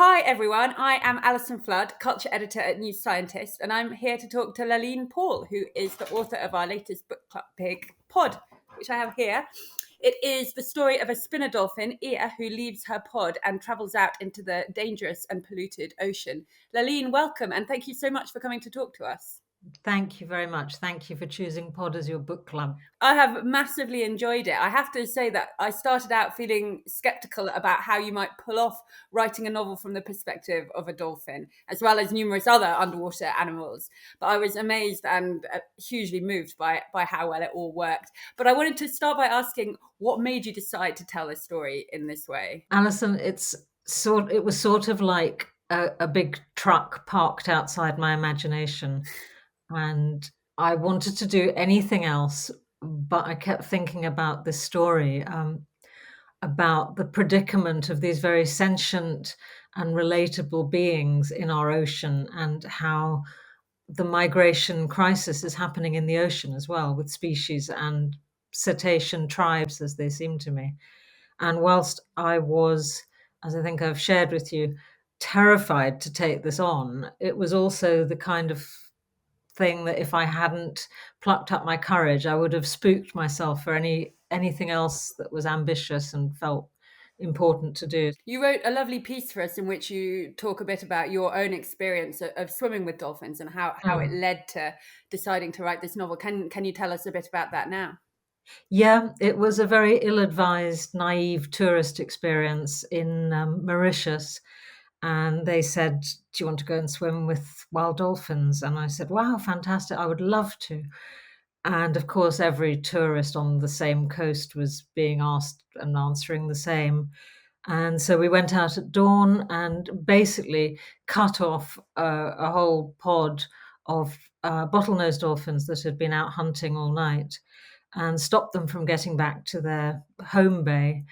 Hi everyone, I am Alison Flood, culture editor at New Scientist, and I'm here to talk to Laline Paull, who is the author of our latest book club big pod, which I have here. It is the story of a spinner dolphin, Ia, who leaves her pod and travels out into the dangerous and polluted ocean. Laline, welcome, and thank you so much for coming to talk to us. Thank you very much. Thank you for choosing Pod as your book club. I have massively enjoyed it. I have to say that I started out feeling skeptical about how you might pull off writing a novel from the perspective of a dolphin, as well as numerous other underwater animals. But I was amazed and hugely moved by how well it all worked. But I wanted to start by asking, what made you decide to tell a story in this way? Alison, it was sort of like a big truck parked outside my imagination. And I wanted to do anything else, but I kept thinking about this story, about the predicament of these very sentient and relatable beings in our ocean, and how the migration crisis is happening in the ocean as well, with species and cetacean tribes, as they seem to me. And whilst I was, as I think I've shared with you, terrified to take this on, it was also the kind of thing that if I hadn't plucked up my courage, I would have spooked myself for anything else that was ambitious and felt important to do. You wrote a lovely piece for us in which you talk a bit about your own experience of swimming with dolphins and how it Mm. led to deciding to write this novel. Can you tell us a bit about that now? Yeah, it was a very ill-advised, naive tourist experience in Mauritius. And they said, "Do you want to go and swim with wild dolphins?" And I said, "Wow, fantastic. I would love to." And of course, every tourist on the same coast was being asked and answering the same. And so we went out at dawn and basically cut off a whole pod of bottlenose dolphins that had been out hunting all night and stopped them from getting back to their home bay.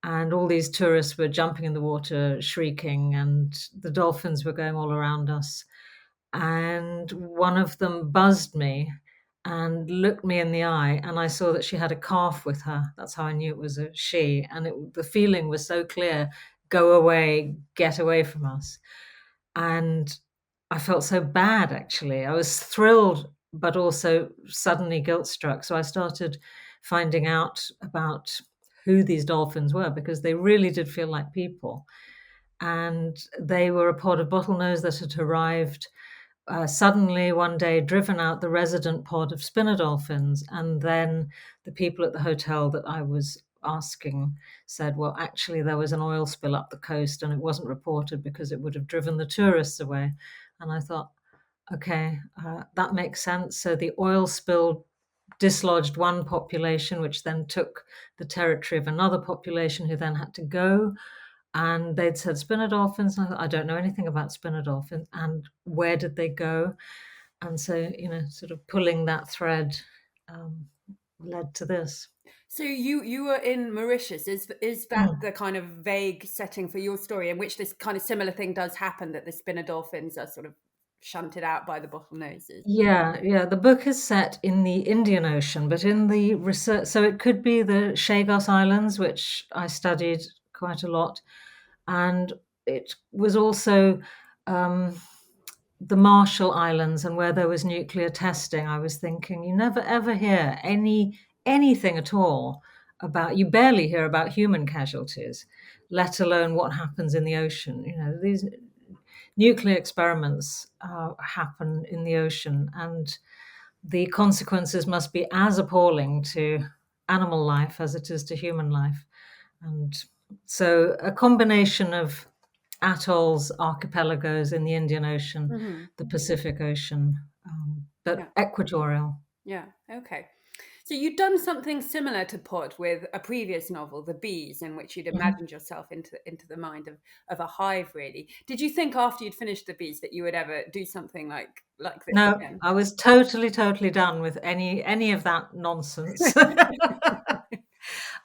And all these tourists were jumping in the water, shrieking, and the dolphins were going all around us. And one of them buzzed me and looked me in the eye, and I saw that she had a calf with her. That's how I knew it was a she. And the feeling was so clear: go away, get away from us. And I felt so bad, actually. I was thrilled, but also suddenly guilt struck. So I started finding out about who these dolphins were, because they really did feel like people. And they were a pod of bottlenose that had arrived suddenly one day, driven out the resident pod of spinner dolphins. And then the people at the hotel that I was asking said, well, actually, there was an oil spill up the coast and it wasn't reported because it would have driven the tourists away. And I thought, okay, that makes sense. So the oil spill dislodged one population, which then took the territory of another population who then had to go. And they'd said spinner dolphins. And I thought, I don't know anything about spinner dolphins. And where did they go? And so, sort of pulling that thread um, led to this. So you were in Mauritius. Is that Mm. the kind of vague setting for your story in which this kind of similar thing does happen, that the spinner dolphins are sort of shunted out by the bottlenoses? Yeah, yeah. The book is set in the Indian Ocean, but in the research, so it could be the Chagos Islands, which I studied quite a lot, and it was also um, the Marshall Islands, and where there was nuclear testing. I was thinking, you never ever hear anything at all about. You barely hear about human casualties, let alone what happens in the ocean. These nuclear experiments happen in the ocean, and the consequences must be as appalling to animal life as it is to human life. And so a combination of atolls, archipelagos in the Indian Ocean, Hmm. the Pacific Ocean, but Yeah, equatorial. yeah, okay. So you'd done something similar to Pod with a previous novel, The Bees, in which you'd Mhm. imagined yourself into the mind of a hive. Really, did you think after you'd finished The Bees that you would ever do something like this No, again? I was totally done with any of that nonsense.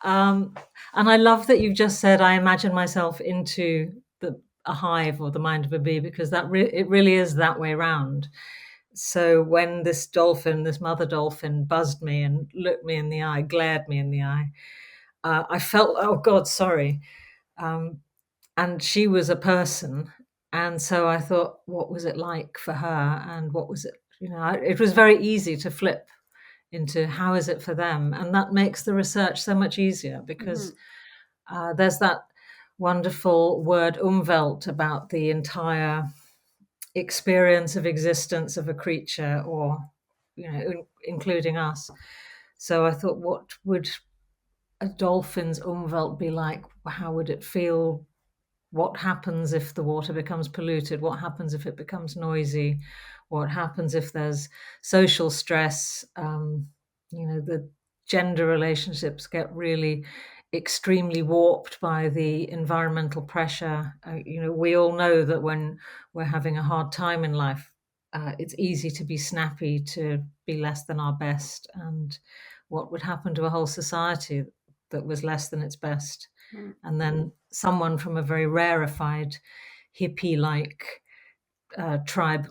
Um, and I love that you've just said, I imagine myself into a hive or the mind of a bee, because it really is that way round. So when this mother dolphin, buzzed me and looked me in the eye, glared me in the eye, I felt, oh God, sorry. Um, and she was a person, and so I thought, what was it like for her, and what was it, it was very easy to flip into how is it for them, and that makes the research so much easier because Mhm. there's that wonderful word umwelt about the entire experience of existence of a creature, or including us. So I thought, what would a dolphin's umwelt be like? How would it feel? What happens if the water becomes polluted? What happens if it becomes noisy? What happens if there's social stress? The gender relationships get really extremely warped by the environmental pressure. We all know that when we're having a hard time in life, it's easy to be snappy, to be less than our best. And what would happen to a whole society that was less than its best? Mm. And then someone from a very rarefied, hippie-like tribe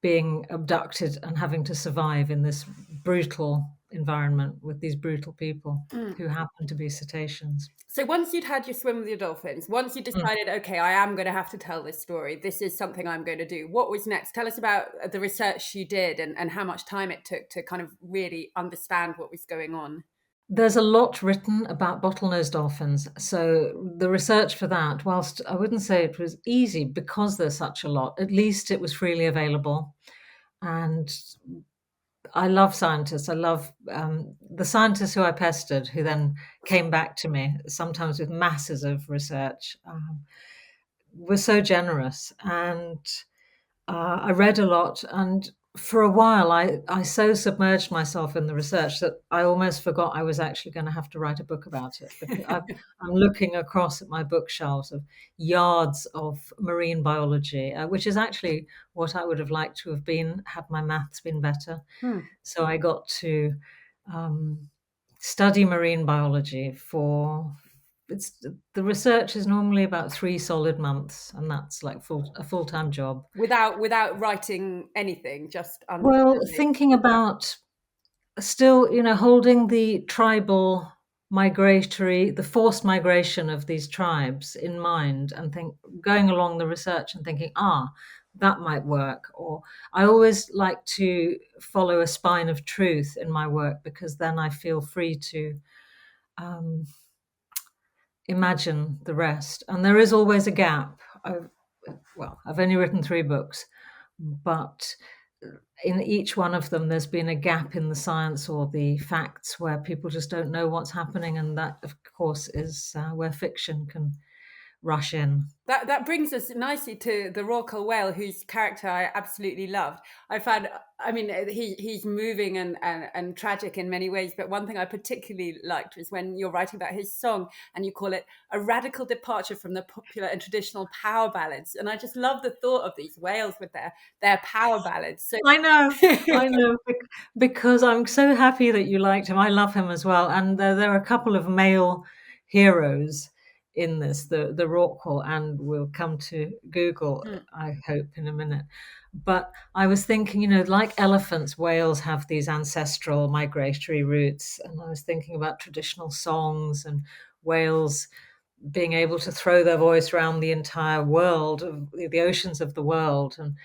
being abducted and having to survive in this brutal environment with these brutal people Mm. who happen to be cetaceans. So once you'd had your swim with your dolphins, once you Mm. decided, okay, I am going to have to tell this story, this is something I'm going to do, what was next? Tell us about the research you did and how much time it took to kind of really understand what was going on. There's a lot written about bottlenose dolphins. So the research for that, whilst I wouldn't say it was easy because there's such a lot, at least it was freely available. And I love scientists. I love the scientists who I pestered, who then came back to me, sometimes with masses of research, were so generous. And I read a lot. And for a while, I so submerged myself in the research that I almost forgot I was actually going to have to write a book about it. Because I'm looking across at my bookshelves of yards of marine biology, which is actually what I would have liked to have been had my maths been better. Hmm. So I got to um, study marine biology for it's the research is normally about 3 solid months, and that's like a full-time job. Without writing anything, just Well, understanding. thinking about still, holding the tribal the forced migration of these tribes in mind, and going along the research and thinking, that might work. Or I always like to follow a spine of truth in my work because then I feel free to um, imagine the rest. And there is always a gap. I've only written 3 books, but in each one of them, there's been a gap in the science or the facts where people just don't know what's happening. And that, of course, is where fiction can rush in. That brings us nicely to the raw Colwell, whose character I absolutely loved. I found, I mean, he's moving and tragic in many ways, but one thing I particularly liked was when you're writing about his song and you call it a radical departure from the popular and traditional power ballads. And I just love the thought of these whales with their power ballads. So I know, I know, because I'm so happy that you liked him. I love him as well. And there are a couple of male heroes in this, the Rorqual, and we'll come to Google, Mm. I hope, in a minute. But I was thinking, like elephants, whales have these ancestral migratory routes. And I was thinking about traditional songs and whales being able to throw their voice around the entire world, the oceans of the world. And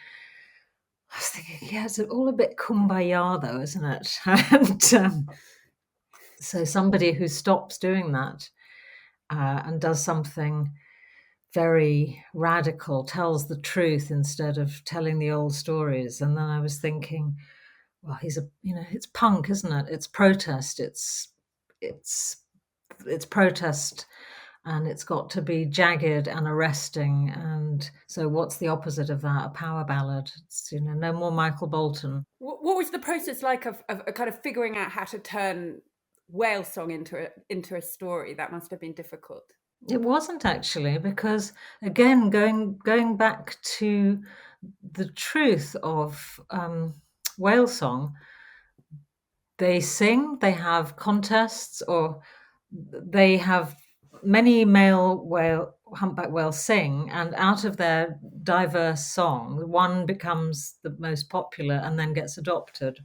I was thinking, yeah, it's all a bit kumbaya, though, isn't it? And so somebody who stops doing that and does something very radical, tells the truth instead of telling the old stories. And then I was thinking, well, it's punk, isn't it? It's protest. It's it's protest, and it's got to be jagged and arresting. And so, what's the opposite of that? A power ballad. It's no more Michael Bolton. What was the process like of kind of figuring out how to turn whale song into a story? That must have been difficult. It wasn't actually, because again, going back to the truth of whale song, they sing, they have contests, or they have many male humpback whales sing, and out of their diverse song, one becomes the most popular and then gets adopted.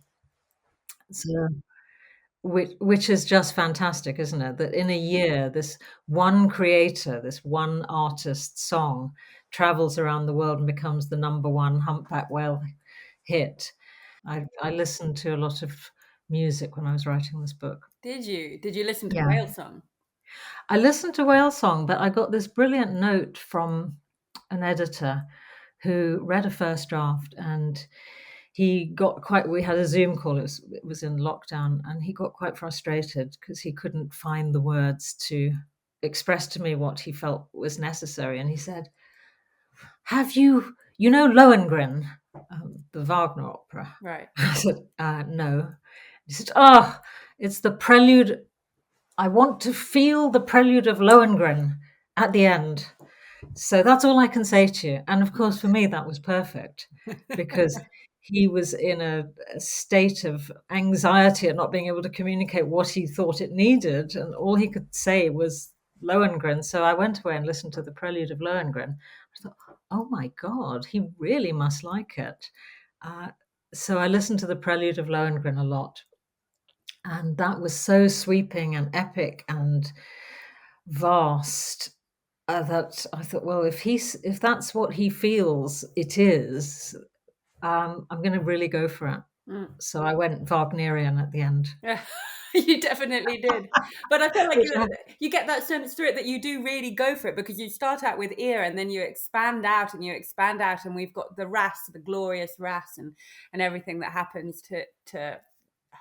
So which is just fantastic, isn't it? That in a year, this one creator, this one artist's song travels around the world and becomes the number one humpback whale hit. I listened to a lot of music when I was writing this book. Did you? Did you listen to Yeah. Whale Song? I listened to Whale Song, but I got this brilliant note from an editor who read a first draft, and he got quite we had a Zoom call, it was in lockdown, and he got quite frustrated because he couldn't find the words to express to me what he felt was necessary, and he said, "Have you know Lohengrin, the Wagner opera?" Right. I said, "No." He said, "Oh, it's the prelude. I want to feel the prelude of Lohengrin at the end." So that's all I can say to you. And of course, for me, that was perfect because he was in a state of anxiety at not being able to communicate what he thought it needed. And all he could say was Lohengrin. So I went away and listened to the prelude of Lohengrin. I thought, oh my God, he really must like it. Uh, so I listened to the prelude of Lohengrin a lot. And that was so sweeping and epic and vast that I thought, well, if that's what he feels it is, I'm going to really go for it. Mm. So I went Wagnerian at the end. Yeah, you definitely did. But I feel like Which I, you get that sense through it that you do really go for it, because you start out with ear and then you expand out and you expand out, and we've got the ras, the glorious ras, and everything that happens to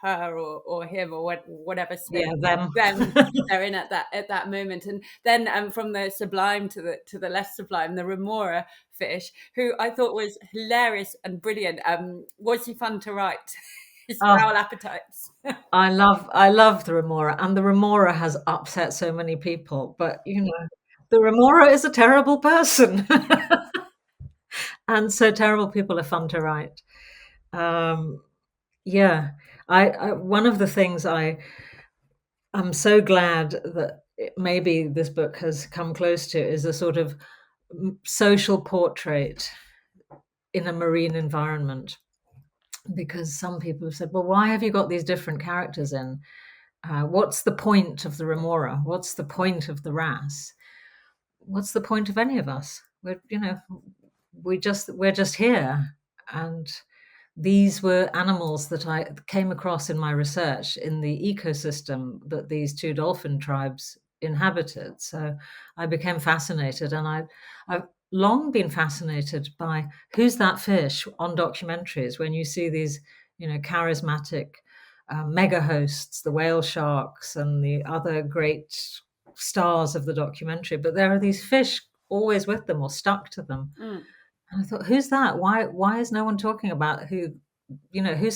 her or him or whatever state yeah, them. them they're in at that moment. And then from the sublime to the less sublime, the remora fish, who I thought was hilarious and brilliant. Was he fun to write? His Oh, foul appetites. I love the Remora, and the Remora has upset so many people. But the Remora is a terrible person, and so terrible people are fun to write. Um, yeah, I one of the things I'm so glad that maybe this book has come close to is a sort of social portrait in a marine environment. Because some people have said, well, why have you got these different characters in? What's the point of the Remora? What's the point of the Ras? What's the point of any of us? We're just here, and these were animals that I came across in my research in the ecosystem that these two dolphin tribes inhabited. So I became fascinated, and I've long been fascinated by who's that fish on documentaries when you see these, charismatic mega hosts, the whale sharks, and the other great stars of the documentary. But there are these fish always with them or stuck to them. Mm. And I thought, who's that? Why is no one talking about who's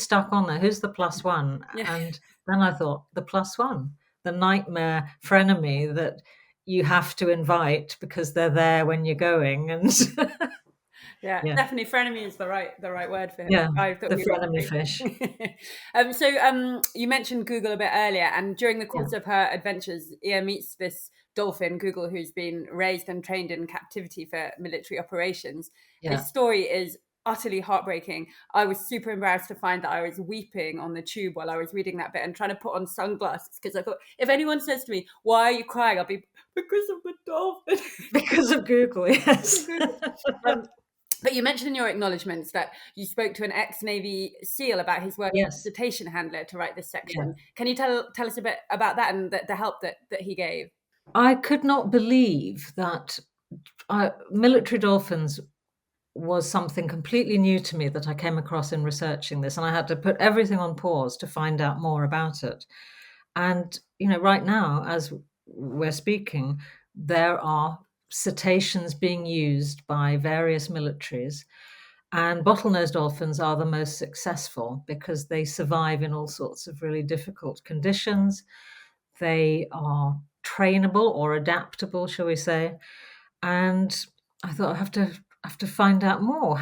stuck on there? Who's the plus one? Yeah, And then I thought, the plus one, the nightmare frenemy that you have to invite because they're there when you're going. And yeah, yeah, definitely. Frenemy is the right word for him. yeah, I thought the he was frenemy fish. great. You mentioned Google a bit earlier, and during the Yeah, course of her adventures, Ia meets this dolphin, Google, who's been raised and trained in captivity for military operations. yeah. His story is utterly heartbreaking. I was super embarrassed to find that I was weeping on the tube while I was reading that bit and trying to put on sunglasses, because I thought, if anyone says to me, "Why are you crying?" I'll be, because of the dolphin. Because of Google, yes. Google. Um, but you mentioned in your acknowledgements that you spoke to an ex-Navy SEAL about his work as a Yes, cetacean handler to write this yeah. section. Can you tell us a bit about that and the help that he gave? I could not believe that military dolphins was something completely new to me that I came across in researching this, and I had to put everything on pause to find out more about it. And right now, as we're speaking, there are cetaceans being used by various militaries, and bottlenose dolphins are the most successful because they survive in all sorts of really difficult conditions. They are trainable or adaptable, shall we say? And I thought I have to find out more.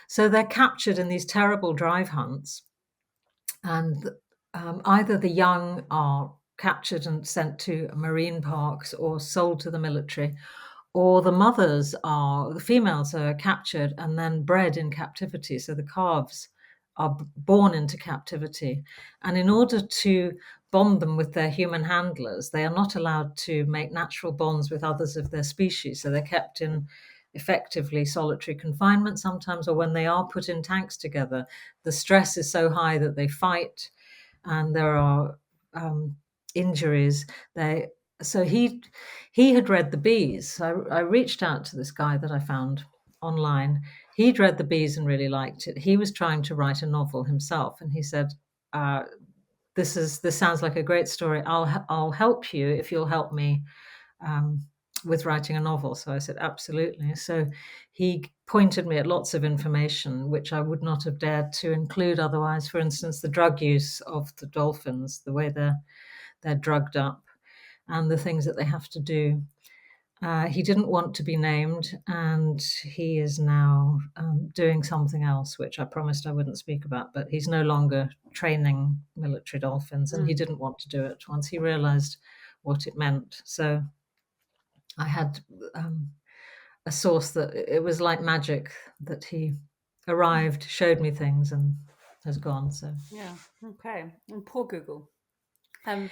So they're captured in these terrible drive hunts, and either the young are captured and sent to marine parks or sold to the military, or the females are captured and then bred in captivity. So the calves are born into captivity. And in order to bond them with their human handlers, they are not allowed to make natural bonds with others of their species. So they're kept in effectively solitary confinement sometimes, or when they are put in tanks together, the stress is so high that they fight and there are injuries. So he had read the bees. I reached out to this guy that I found online. He'd read the bees and really liked it. He was trying to write a novel himself, and he said, "This sounds like a great story. I'll help you if you'll help me with writing a novel." So I said, "Absolutely." So he pointed me at lots of information which I would not have dared to include otherwise. For instance, the drug use of the dolphins, the way they're drugged up, and the things that they have to do. He didn't want to be named, and he is now doing something else, which I promised I wouldn't speak about. But he's no longer training military dolphins, and he didn't want to do it once he realized what it meant. So I had a source that it was like magic that he arrived, showed me things, and has gone. So, Yeah. Okay. And poor Google. Um,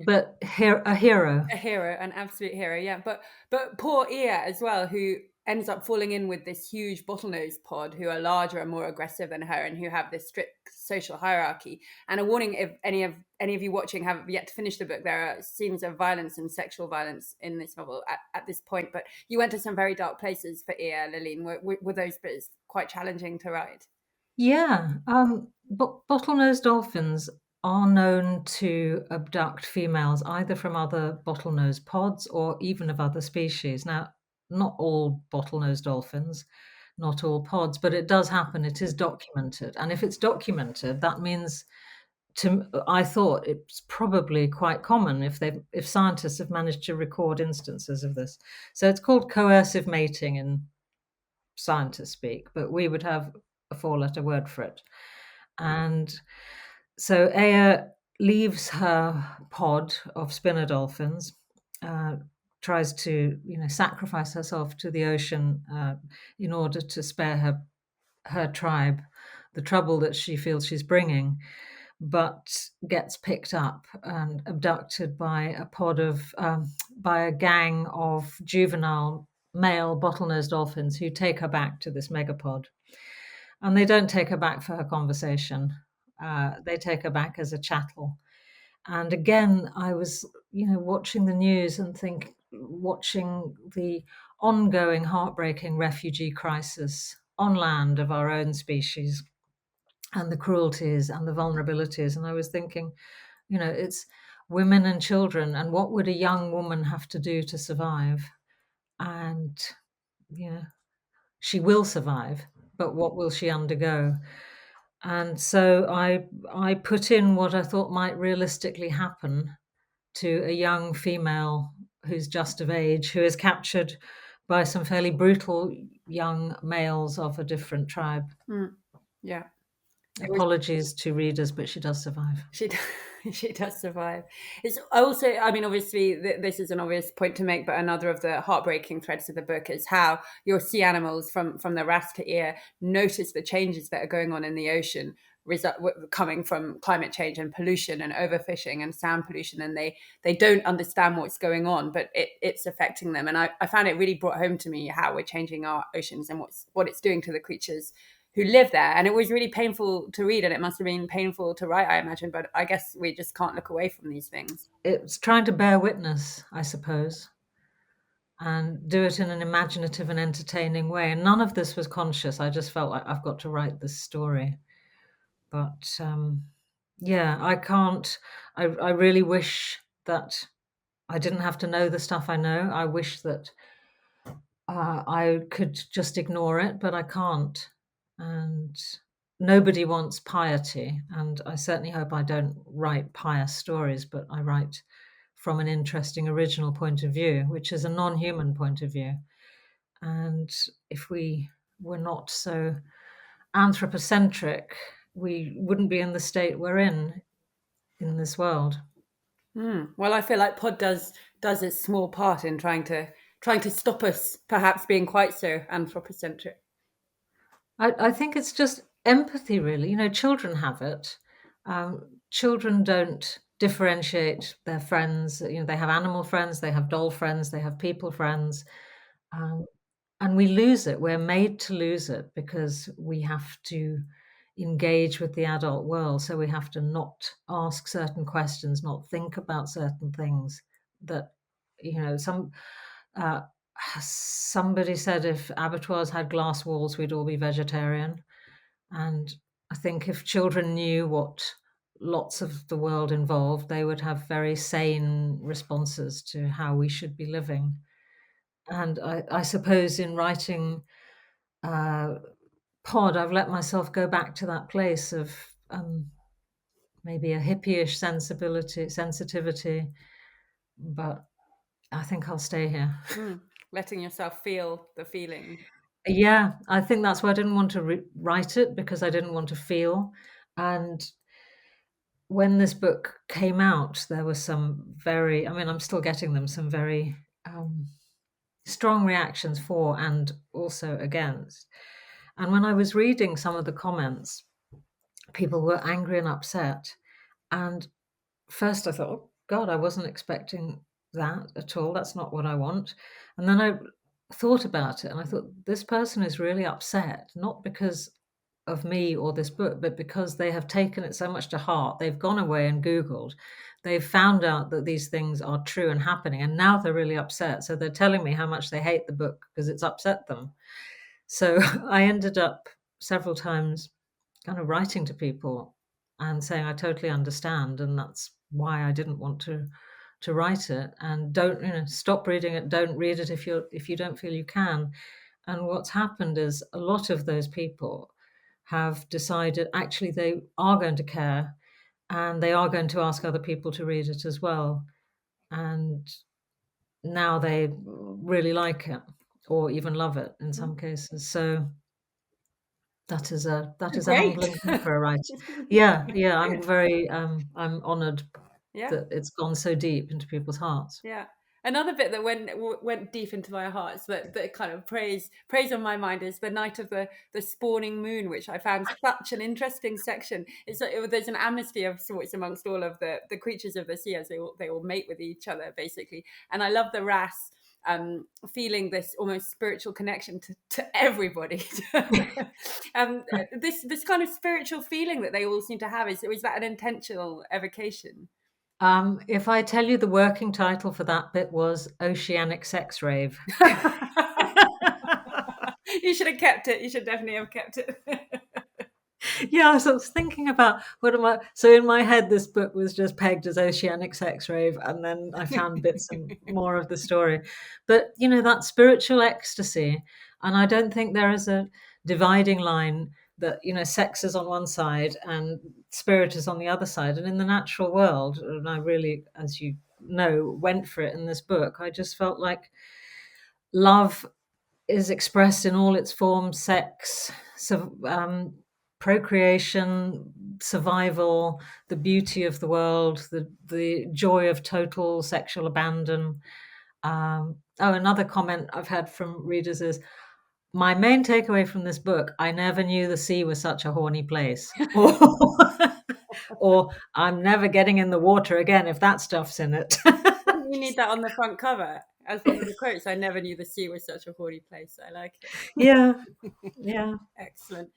but a hero. a hero, an absolute hero, yeah. But poor Ear as well, who ends up falling in with this huge bottlenose pod, who are larger and more aggressive than her, and who have this strict social hierarchy. And a warning: if any of you watching have yet to finish the book, there are scenes of violence and sexual violence in this novel at this point. But you went to some very dark places for Ear, Laline. Were those bits quite challenging to write? Yeah, bottlenose dolphins are known to abduct females either from other bottlenose pods or even of other species. Now, not all bottlenose dolphins, not all pods, but it does happen. It is documented, and if it's documented, that means I thought it's probably quite common if scientists have managed to record instances of this. So it's called coercive mating in scientist speak, but we would have a four-letter word for it. And so Aya leaves her pod of spinner dolphins, tries to sacrifice herself to the ocean in order to spare her tribe the trouble that she feels she's bringing, but gets picked up and abducted by by a gang of juvenile male bottlenose dolphins who take her back to this megapod. And they don't take her back for her conversation. They take her back as a chattel. And again, I was, watching the news and watching the ongoing heartbreaking refugee crisis on land of our own species and the cruelties and the vulnerabilities. And I was thinking, it's women and children, and what would a young woman have to do to survive? And, she will survive, but what will she undergo? And so I put in what I thought might realistically happen to a young female who's just of age, who is captured by some fairly brutal young males of a different tribe. Yeah. Apologies to readers, but she does survive. She she does survive. It's also, I mean, obviously, this is an obvious point to make, but another of the heartbreaking threads of the book is how your sea animals, from the wrasse to Ear, notice the changes that are going on in the ocean, coming from climate change and pollution and overfishing and sound pollution, and they don't understand what's going on, but it's affecting them. And I found it really brought home to me how we're changing our oceans and what it's doing to the creatures who live there. And it was really painful to read, and it must have been painful to write, I imagine, but I guess we just can't look away from these things. It's trying to bear witness, I suppose, and do it in an imaginative and entertaining way. And none of this was conscious. I just felt like I've got to write this story. But yeah, I can't. I really wish that I didn't have to know the stuff I know. I wish that I could just ignore it, but I can't. And nobody wants piety. And I certainly hope I don't write pious stories, but I write from an interesting original point of view, which is a non-human point of view. And if we were not so anthropocentric, we wouldn't be in the state we're in this world. Well, I feel like Pod does its small part in trying to stop us perhaps being quite so anthropocentric. I think it's just empathy, really. Children have it. Children don't differentiate their friends. They have animal friends, they have doll friends, they have people friends. Um, and we lose it. We're made to lose it because we have to engage with the adult world. So we have to not ask certain questions, not think about certain things that, uh, somebody said if abattoirs had glass walls, we'd all be vegetarian. And I think if children knew what lots of the world involved, they would have very sane responses to how we should be living. And I suppose in writing uh, Pod, I've let myself go back to that place of maybe a hippie-ish sensitivity, but I think I'll stay here. Letting yourself feel the feeling. Yeah, I think that's why I didn't want to write it, because I didn't want to feel. And when this book came out, there was some very, I mean, I'm still getting them, some very strong reactions for and also against. And when I was reading some of the comments, people were angry and upset. And first I thought, oh God, I wasn't expecting that at all. That's not what I want. And then I thought about it and I thought, this person is really upset, not because of me or this book, but because they have taken it so much to heart. They've gone away and Googled. They've found out that these things are true and happening. And now they're really upset. So they're telling me how much they hate the book because it's upset them. So I ended up several times kind of writing to people and saying, I totally understand. And that's why I didn't want to write it. And don't, stop reading it. Don't read it if you don't feel you can. And what's happened is a lot of those people have decided actually they are going to care and they are going to ask other people to read it as well. And now they really like it or even love it in some cases. So that is a Great. humbling thing for a writer. Yeah, yeah, I'm honored Yeah. that it's gone so deep into people's hearts. Yeah. Another bit that went deep into my heart, that kind of praise on my mind, is the night of the spawning moon, which I found such an interesting section. There's an amnesty of sorts amongst all of the creatures of the sea as they all mate with each other basically, and I love the wrasse feeling this almost spiritual connection to everybody. This kind of spiritual feeling that they all seem to have, is that an intentional evocation? If I tell you the working title for that bit was Oceanic Sex Rave. You should have kept it. You should definitely have kept it. Yeah, so I was thinking about what am I. So in my head, this book was just pegged as Oceanic Sex Rave, and then I found bits and more of the story. But that spiritual ecstasy, and I don't think there is a dividing line that sex is on one side and spirit is on the other side. And in the natural world, and I really, as you know, went for it in this book. I just felt like love is expressed in all its forms: sex, procreation, survival, the beauty of the world, the joy of total sexual abandon. Another comment I've had from readers is, my main takeaway from this book: I never knew the sea was such a horny place. Or I'm never getting in the water again if that stuff's in it. You need that on the front cover as one of the quotes. I never knew the sea was such a horny place. I like it. Yeah, yeah. Excellent.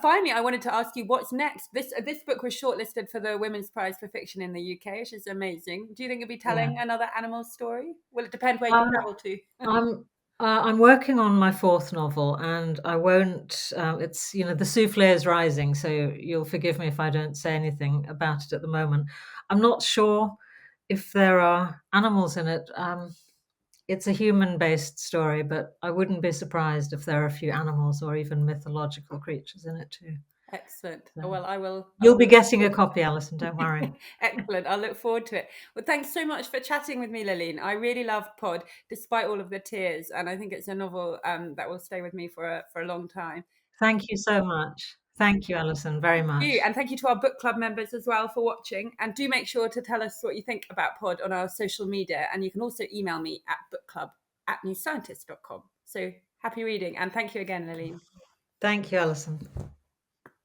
Finally, I wanted to ask you what's next. This book was shortlisted for the Women's Prize for Fiction in the UK, which is amazing. Do you think you'll be Yeah. telling another animal story? Will it depend where you Uh, travel to? I'm I'm working on my fourth novel, and I won't. It's the souffle is rising, so you'll forgive me if I don't say anything about it at the moment. I'm not sure if there are animals in it. It's a human-based story, but I wouldn't be surprised if there are a few animals or even mythological creatures in it too. Excellent. So Well, I will. you'll be getting a copy, Alison. Don't worry. Excellent. I'll look forward to it. Well, thanks so much for chatting with me, Laline. I really loved Pod, despite all of the tears, and I think it's a novel that will stay with me for a long time. Thank you so much. Thank you, Alison, very You, much. and thank you to our book club members as well for watching. And do make sure to tell us what you think about Pod on our social media. And you can also email me at bookclub@newscientist.com. So happy reading, and thank you again, Laline. Thank you, Alison.